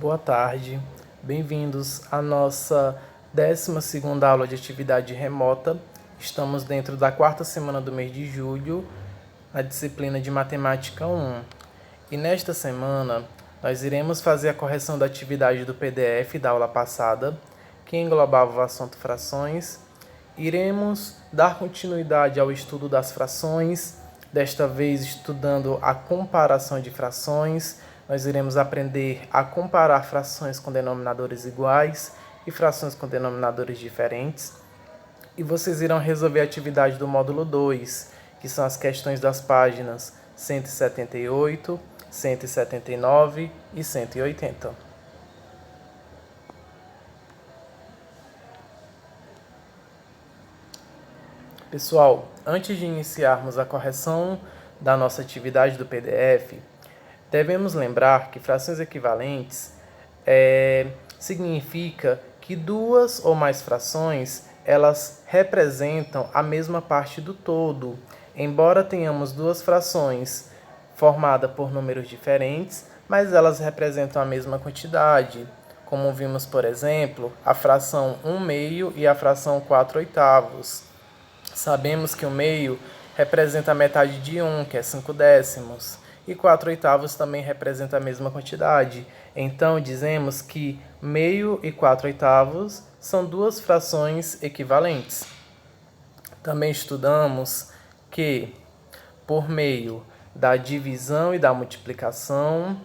Boa tarde, bem-vindos à nossa 12ª aula de atividade remota. Estamos dentro da 4ª semana do mês de julho, na disciplina de Matemática 1. E nesta semana, nós iremos fazer a correção da atividade do PDF da aula passada, que englobava o assunto frações. Iremos dar continuidade ao estudo das frações, desta vez estudando a comparação de frações. Nós iremos aprender a comparar frações com denominadores iguais e frações com denominadores diferentes. E vocês irão resolver a atividade do módulo 2, que são as questões das páginas 178, 179 e 180. Pessoal, antes de iniciarmos a correção da nossa atividade do PDF, devemos lembrar que frações equivalentes significa que duas ou mais frações elas representam a mesma parte do todo. Embora tenhamos duas frações formadas por números diferentes, mas elas representam a mesma quantidade. Como vimos, por exemplo, a fração 1/2 e a fração 4/8. Sabemos que o meio representa a metade de 1, que é 5/10, e 4/8 também representa a mesma quantidade. Então, dizemos que meio e 4/8 são duas frações equivalentes. Também estudamos que, por meio da divisão e da multiplicação,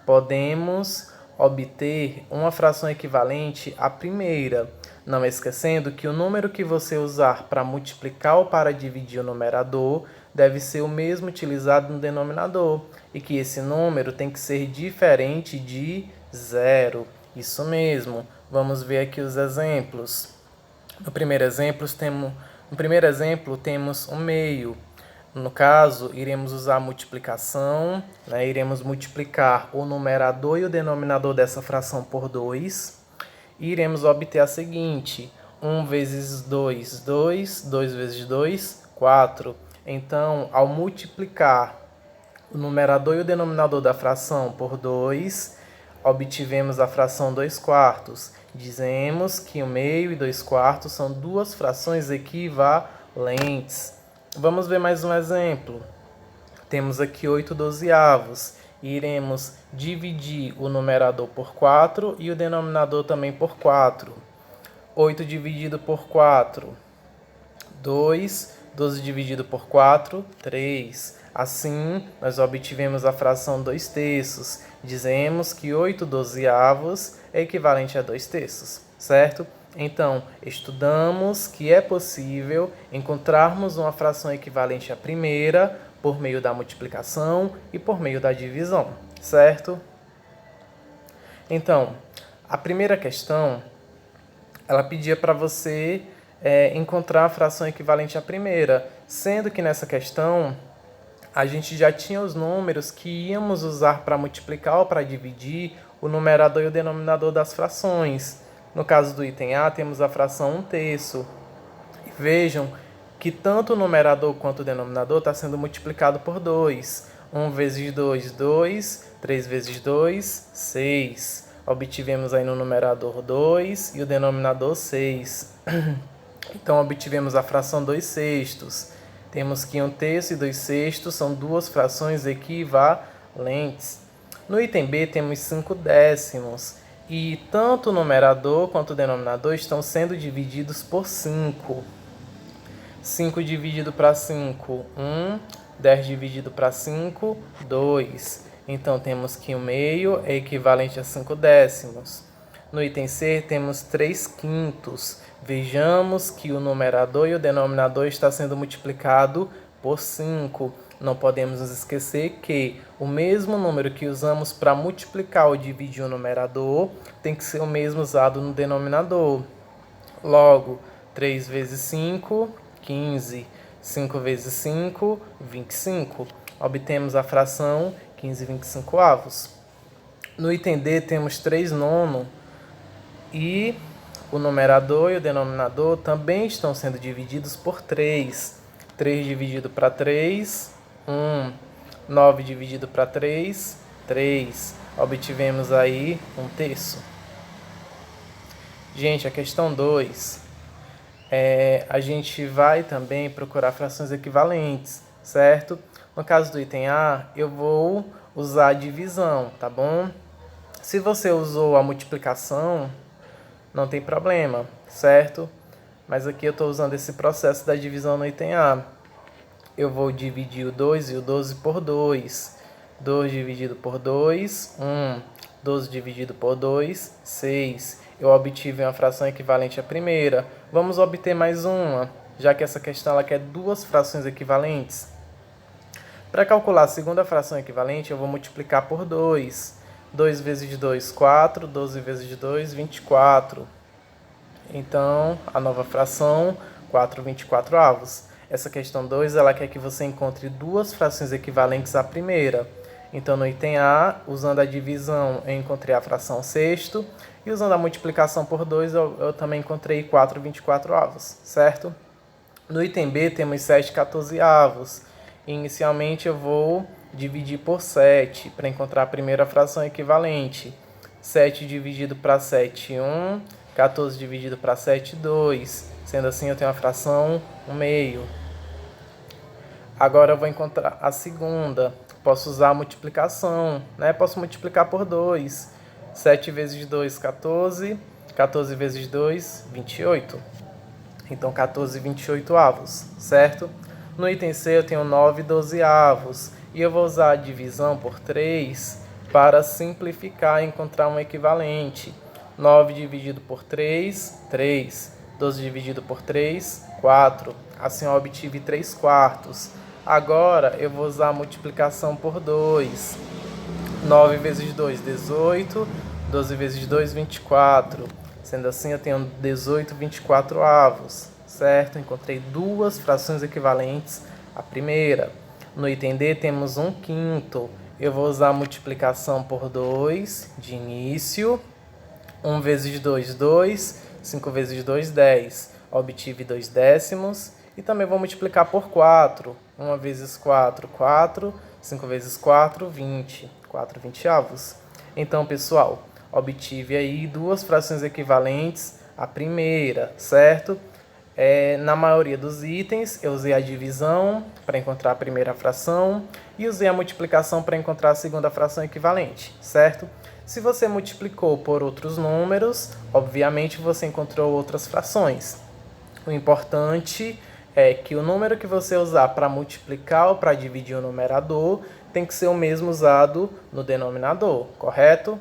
podemos obter uma fração equivalente à primeira. Não esquecendo que o número que você usar para multiplicar ou para dividir o numerador deve ser o mesmo utilizado no denominador e que esse número tem que ser diferente de 0. Isso mesmo. Vamos ver aqui os exemplos. No primeiro exemplo temos 1/2. No caso, iremos usar a multiplicação, iremos multiplicar o numerador e o denominador dessa fração por 2. E iremos obter a seguinte: 1 vezes 2, 2, 2 vezes 2, 4. Então, ao multiplicar o numerador e o denominador da fração por 2, obtivemos a fração 2/4. Dizemos que 1/2 e 2/4 são duas frações equivalentes. Vamos ver mais um exemplo. Temos aqui 8/12. Iremos dividir o numerador por 4 e o denominador também por 4. 8 dividido por 4, 2. 12 dividido por 4, 3. Assim, nós obtivemos a fração 2/3. Dizemos que 8/12 é equivalente a 2/3, certo? Então, estudamos que é possível encontrarmos uma fração equivalente à primeira por meio da multiplicação e por meio da divisão, certo? Então, a primeira questão, ela pedia para você encontrar a fração equivalente à primeira, sendo que nessa questão a gente já tinha os números que íamos usar para multiplicar ou para dividir o numerador e o denominador das frações. No caso do item A, temos a fração 1/3. Vejam que tanto o numerador quanto o denominador está sendo multiplicado por 2. 1 vezes 2, 2. 3 vezes 2, 6. Obtivemos aí no numerador 2 e o denominador 6. Então, obtivemos a fração 2/6. Temos que 1/3 e 2/6 são duas frações equivalentes. No item B, temos 5/10. E tanto o numerador quanto o denominador estão sendo divididos por 5. 5 dividido para 5, 1. 10 dividido para 5, 2. Então, temos que 1/2 é equivalente a 5/10. No item C, temos 3/5. Vejamos que o numerador e o denominador está sendo multiplicado por 5. Não podemos nos esquecer que o mesmo número que usamos para multiplicar ou dividir o numerador tem que ser o mesmo usado no denominador. Logo, 3 vezes 5, 15. 5 vezes 5, 25. Obtemos a fração 15/25. No item D, temos 3/9 e o numerador e o denominador também estão sendo divididos por 3. 3 dividido para 3, 1. 9 dividido para 3, 3. Obtivemos aí 1/3. Gente, a questão 2, a gente vai também procurar frações equivalentes, certo? No caso do item A, eu vou usar a divisão, tá bom? Se você usou a multiplicação, não tem problema, certo? Mas aqui eu estou usando esse processo da divisão no item A. Eu vou dividir o 2 e o 12 por 2. 2 dividido por 2, 1. 12 dividido por 2, 6. Eu obtive uma fração equivalente à primeira. Vamos obter mais uma, já que essa questão ela quer duas frações equivalentes. Para calcular a segunda fração equivalente, eu vou multiplicar por 2. 2 vezes 2, 4. 12 vezes 2, 24. Então, a nova fração, 4/24. Essa questão 2, ela quer que você encontre duas frações equivalentes à primeira. Então, no item A, usando a divisão, eu encontrei a fração sexto. E usando a multiplicação por 2, eu também encontrei 4/24, certo? No item B, temos 7/14. Inicialmente, eu vou dividir por 7 para encontrar a primeira fração equivalente. 7 dividido para 7, 1. 14 dividido para 7, 2. Sendo assim, eu tenho a fração 1/2. Agora eu vou encontrar a segunda. Posso usar a multiplicação, né? Posso multiplicar por 2. 7 vezes 2, 14. 14 vezes 2, 28. Então, 14/28, certo? No item C, eu tenho 9/12. E eu vou usar a divisão por 3 para simplificar e encontrar um equivalente. 9 dividido por 3, 3. 12 dividido por 3, 4. Assim eu obtive 3/4. Agora eu vou usar a multiplicação por 2. 9 vezes 2, 18. 12 vezes 2, 24. Sendo assim, eu tenho 18/24, certo? Encontrei duas frações equivalentes à primeira. No item D, temos 1/5. Eu vou usar a multiplicação por 2 de início. 1 vezes 2, 2. 5 vezes 2, 10. Obtive 2 décimos. E também vou multiplicar por 4. 1 vezes 4, 4. 5 vezes 4, 20. 4/20. Então, pessoal, obtive aí duas frações equivalentes à primeira, certo? Na maioria dos itens, eu usei a divisão para encontrar a primeira fração e usei a multiplicação para encontrar a segunda fração equivalente, certo? Se você multiplicou por outros números, obviamente você encontrou outras frações. O importante é que o número que você usar para multiplicar ou para dividir o numerador tem que ser o mesmo usado no denominador, correto?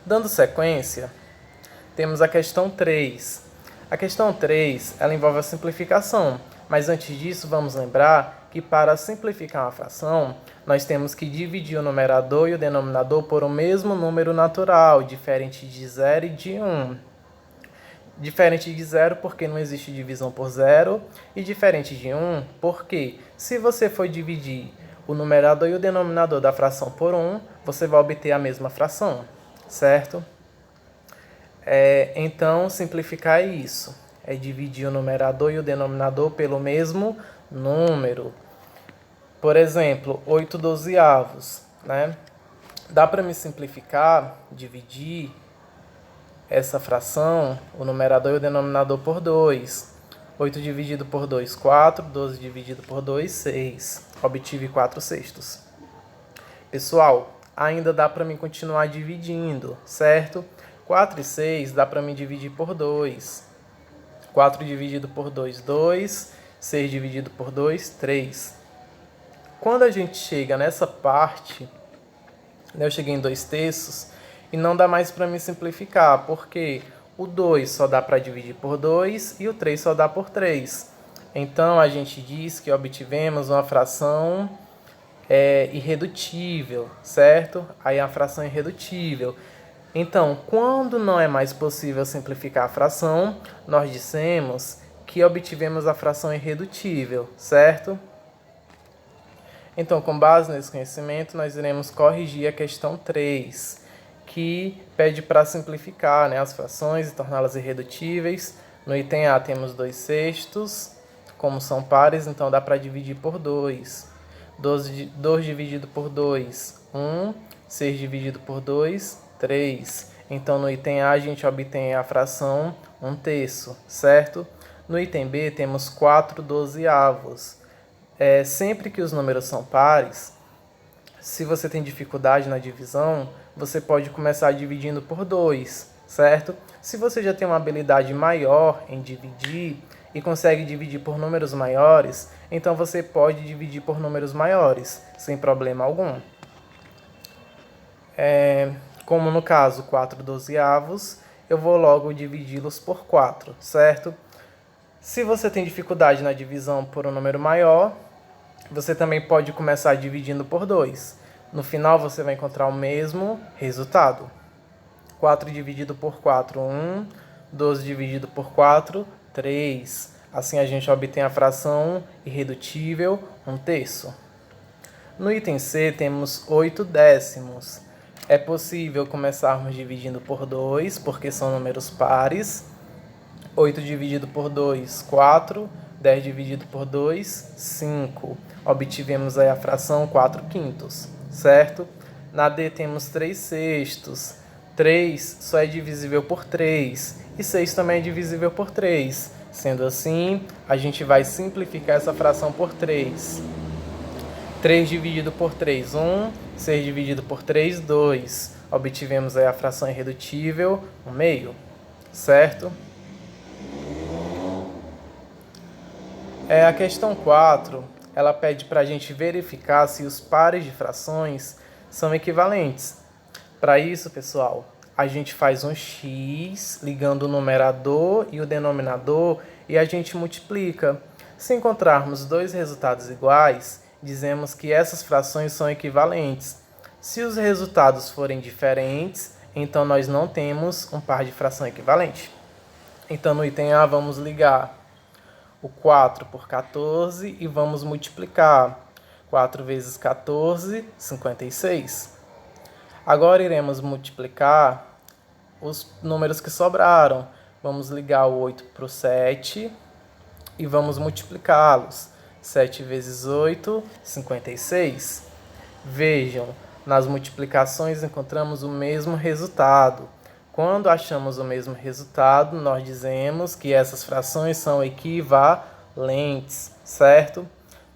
Dando sequência, temos a questão 3. A questão 3, ela envolve a simplificação, mas antes disso vamos lembrar que para simplificar uma fração, nós temos que dividir o numerador e o denominador por o mesmo número natural, diferente de 0 e de 1. Diferente de 0 porque não existe divisão por 0, e diferente de 1 porque se você for dividir o numerador e o denominador da fração por 1, você vai obter a mesma fração, certo? Então, simplificar é isso. É dividir o numerador e o denominador pelo mesmo número. Por exemplo, 8/12, né? Dá para me simplificar, dividir essa fração, o numerador e o denominador por 2. 8 dividido por 2, 4. 12 dividido por 2, 6. Obtive 4/6. Pessoal, ainda dá para mim continuar dividindo, certo? 4 e 6 dá para mim dividir por 2. 4 dividido por 2, 2. 6 dividido por 2, 3. Quando a gente chega nessa parte, eu cheguei em 2/3, e não dá mais para me simplificar, porque o 2 só dá para dividir por 2 e o 3 só dá por 3. Então, a gente diz que obtivemos uma fração irredutível, certo? Aí a fração é irredutível. Então, quando não é mais possível simplificar a fração, nós dissemos que obtivemos a fração irredutível, certo? Então, com base nesse conhecimento, nós iremos corrigir a questão 3, que pede para simplificar, né, as frações e torná-las irredutíveis. No item A temos 2/6, como são pares, então dá para dividir por 2. 2 dividido por 2, 1. 6 dividido por 2, 3. Então, no item A, a gente obtém a fração 1/3, certo? No item B, temos 4 dozeavos. Sempre que os números são pares, se você tem dificuldade na divisão, você pode começar dividindo por 2, certo? Se você já tem uma habilidade maior em dividir e consegue dividir por números maiores, então você pode dividir por números maiores, sem problema algum. Como no caso 4 dozeavos, eu vou logo dividi-los por 4, certo? Se você tem dificuldade na divisão por um número maior, você também pode começar dividindo por 2. No final, você vai encontrar o mesmo resultado. 4 dividido por 4, 1. 12 dividido por 4, 3. Assim, a gente obtém a fração irredutível 1/3. No item C, temos 8 décimos. É possível começarmos dividindo por 2, porque são números pares. 8 dividido por 2, 4. 10 dividido por 2, 5. Obtivemos aí a fração 4/5, certo? Na D temos 3 sextos. 3 só é divisível por 3. E 6 também é divisível por 3. Sendo assim, a gente vai simplificar essa fração por 3. 3 dividido por 3, 1. 6 dividido por 3, 2. Obtivemos aí a fração irredutível 1/2, certo? A questão 4, ela pede para a gente verificar se os pares de frações são equivalentes. Para isso, pessoal, a gente faz um x ligando o numerador e o denominador e a gente multiplica. Se encontrarmos dois resultados iguais, dizemos que essas frações são equivalentes. Se os resultados forem diferentes, então nós não temos um par de fração equivalente. Então, no item A, vamos ligar o 4 por 14 e vamos multiplicar. 4 vezes 14, 56. Agora iremos multiplicar os números que sobraram. Vamos ligar o 8 para o 7 e vamos multiplicá-los. 7 vezes 8, 56. Vejam, nas multiplicações encontramos o mesmo resultado. Quando achamos o mesmo resultado, nós dizemos que essas frações são equivalentes, certo?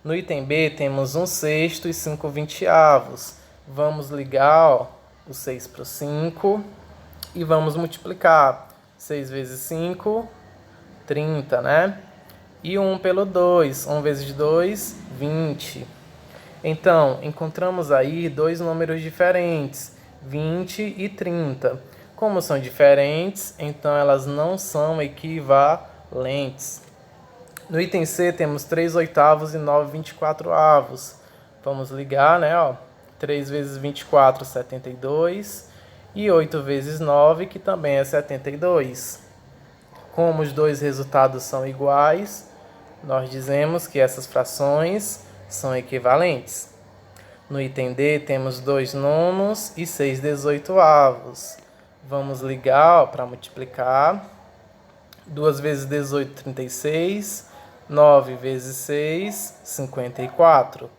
No item B temos 1/6 e 5/20. Vamos ligar o 6 para o 5 e vamos multiplicar. 6 vezes 5, 30, né? E 1 pelo 2. 1 vezes 2, 20. Então, encontramos aí dois números diferentes, 20 e 30. Como são diferentes, então elas não são equivalentes. No item C temos 3/8 e 9/24. Vamos ligar, né? 3 vezes 24, 72. E 8 vezes 9, que também é 72. Como os dois resultados são iguais, nós dizemos que essas frações são equivalentes. No item D temos 2 nonos e 6/18. Vamos ligar para multiplicar. 2 vezes 18, 36. 9 vezes 6, 54.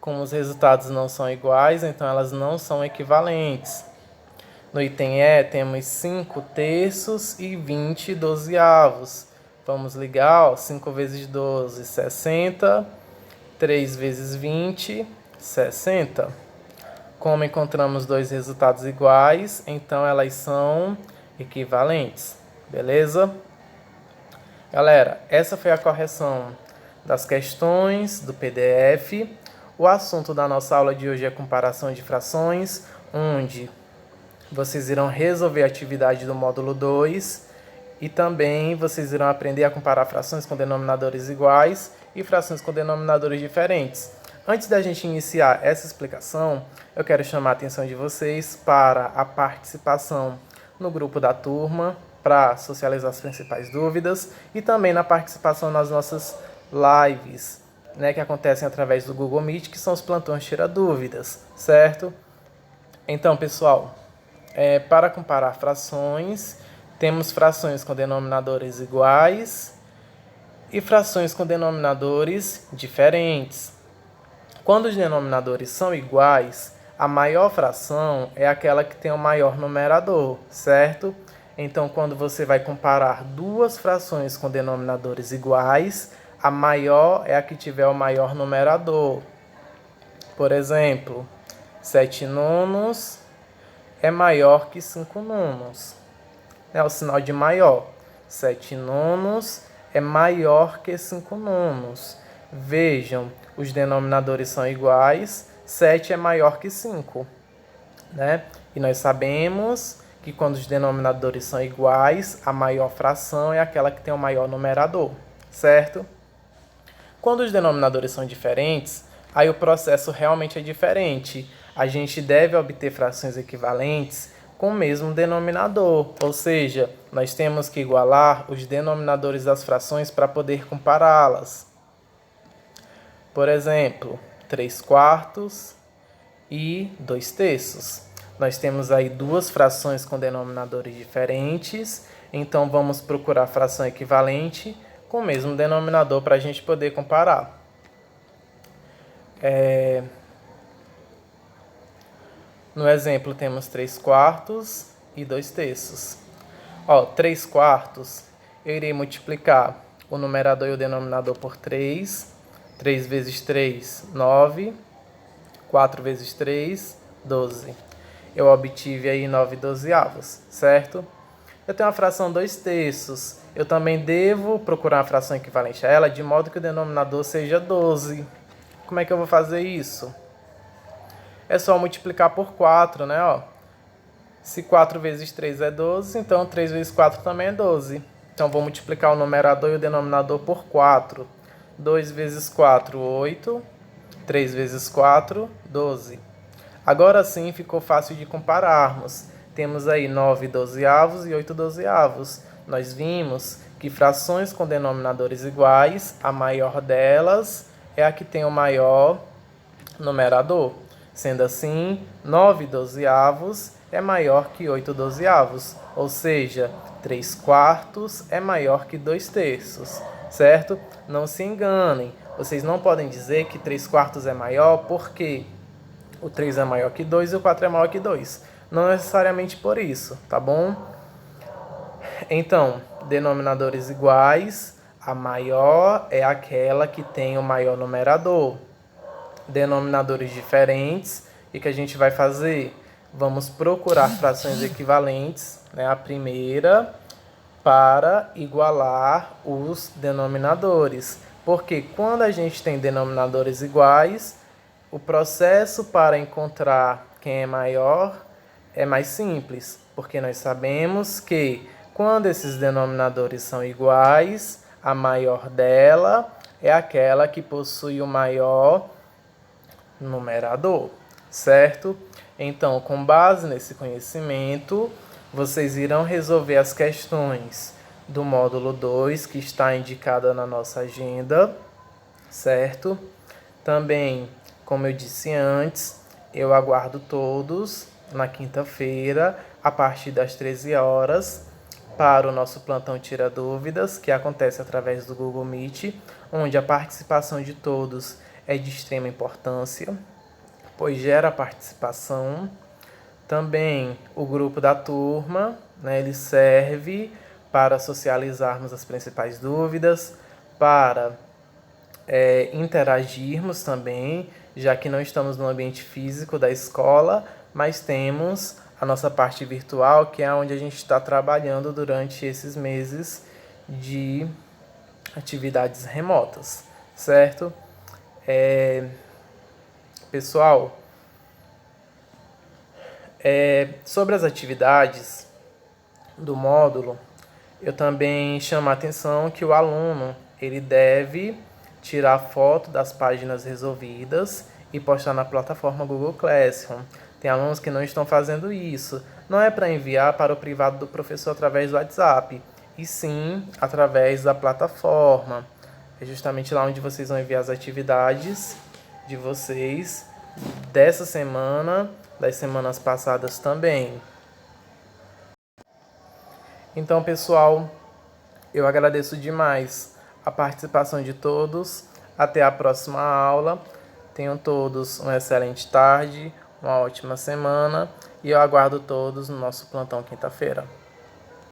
Como os resultados não são iguais, então elas não são equivalentes. No item E temos 5 terços e 20 dozeavos. Vamos ligar, 5 vezes 12, 60. 3 vezes 20, 60. Como encontramos dois resultados iguais, então elas são equivalentes. Beleza? Galera, essa foi a correção das questões do PDF. O assunto da nossa aula de hoje é comparação de frações, onde vocês irão resolver a atividade do módulo 2 e também vocês irão aprender a comparar frações com denominadores iguais e frações com denominadores diferentes. Antes da gente iniciar essa explicação, eu quero chamar a atenção de vocês para a participação no grupo da turma, para socializar as principais dúvidas, e também na participação nas nossas lives, né, que acontecem através do Google Meet, que são os plantões Tira Dúvidas, certo? Então, pessoal, para comparar frações, temos frações com denominadores iguais e frações com denominadores diferentes. Quando os denominadores são iguais, a maior fração é aquela que tem o maior numerador, certo? Então, quando você vai comparar duas frações com denominadores iguais, a maior é a que tiver o maior numerador. Por exemplo, 7 nonos é maior que 5 nonos. É o sinal de maior. 7 nonos é maior que 5 nonos. Vejam, os denominadores são iguais, 7 é maior que 5, né? E nós sabemos que quando os denominadores são iguais, a maior fração é aquela que tem o maior numerador, certo? Quando os denominadores são diferentes, aí o processo realmente é diferente. A gente deve obter frações equivalentes com o mesmo denominador, ou seja, nós temos que igualar os denominadores das frações para poder compará-las. Por exemplo, 3/4 e 2/3. Nós temos aí duas frações com denominadores diferentes, então vamos procurar fração equivalente com o mesmo denominador para a gente poder comparar. No exemplo temos 3/4 e 2/3. 3/4, eu irei multiplicar o numerador e o denominador por 3. 3 vezes 3, 9. 4 vezes 3, 12. Eu obtive aí 9/12, certo? Eu tenho a fração 2/3. Eu também devo procurar uma fração equivalente a ela, de modo que o denominador seja 12. Como é que eu vou fazer isso? É só multiplicar por 4, né? Se 4 vezes 3 é 12, então 3 vezes 4 também é 12. Então, vou multiplicar o numerador e o denominador por 4. 2 vezes 4, 8. 3 vezes 4, 12. Agora sim ficou fácil de compararmos. Temos aí 9/12 e 8/12. Nós vimos que frações com denominadores iguais, a maior delas é a que tem o maior numerador. Sendo assim, 9/12 é maior que 8/12, ou seja, 3/4 é maior que 2/3, certo? Não se enganem, vocês não podem dizer que 3/4 é maior porque o 3 é maior que 2 e o 4 é maior que 2. Não necessariamente por isso, tá bom? Então, denominadores iguais, a maior é aquela que tem o maior numerador. Denominadores diferentes, e que a gente vai fazer? Vamos procurar frações equivalentes, né? A primeira, para igualar os denominadores. Porque quando a gente tem denominadores iguais, o processo para encontrar quem é maior é mais simples, porque nós sabemos que quando esses denominadores são iguais, a maior dela é aquela que possui o maior numerador, certo? Então, com base nesse conhecimento, vocês irão resolver as questões do módulo 2, que está indicada na nossa agenda, certo? Também, como eu disse antes, eu aguardo todos na quinta-feira, a partir das 13 horas, para o nosso plantão Tira Dúvidas, que acontece através do Google Meet, onde a participação de todos é de extrema importância, pois gera participação. Também o grupo da turma, né, ele serve para socializarmos as principais dúvidas, para interagirmos também, já que não estamos no ambiente físico da escola, mas temos a nossa parte virtual, que é onde a gente está trabalhando durante esses meses de atividades remotas, certo? Pessoal, sobre as atividades do módulo, eu também chamo a atenção que o aluno ele deve tirar foto das páginas resolvidas e postar na plataforma Google Classroom. Tem alunos que não estão fazendo isso. Não é para enviar para o privado do professor através do WhatsApp, e sim através da plataforma. É justamente lá onde vocês vão enviar as atividades de vocês dessa semana, das semanas passadas também. Então, pessoal, eu agradeço demais a participação de todos. Até a próxima aula. Tenham todos uma excelente tarde, uma ótima semana e eu aguardo todos no nosso plantão quinta-feira.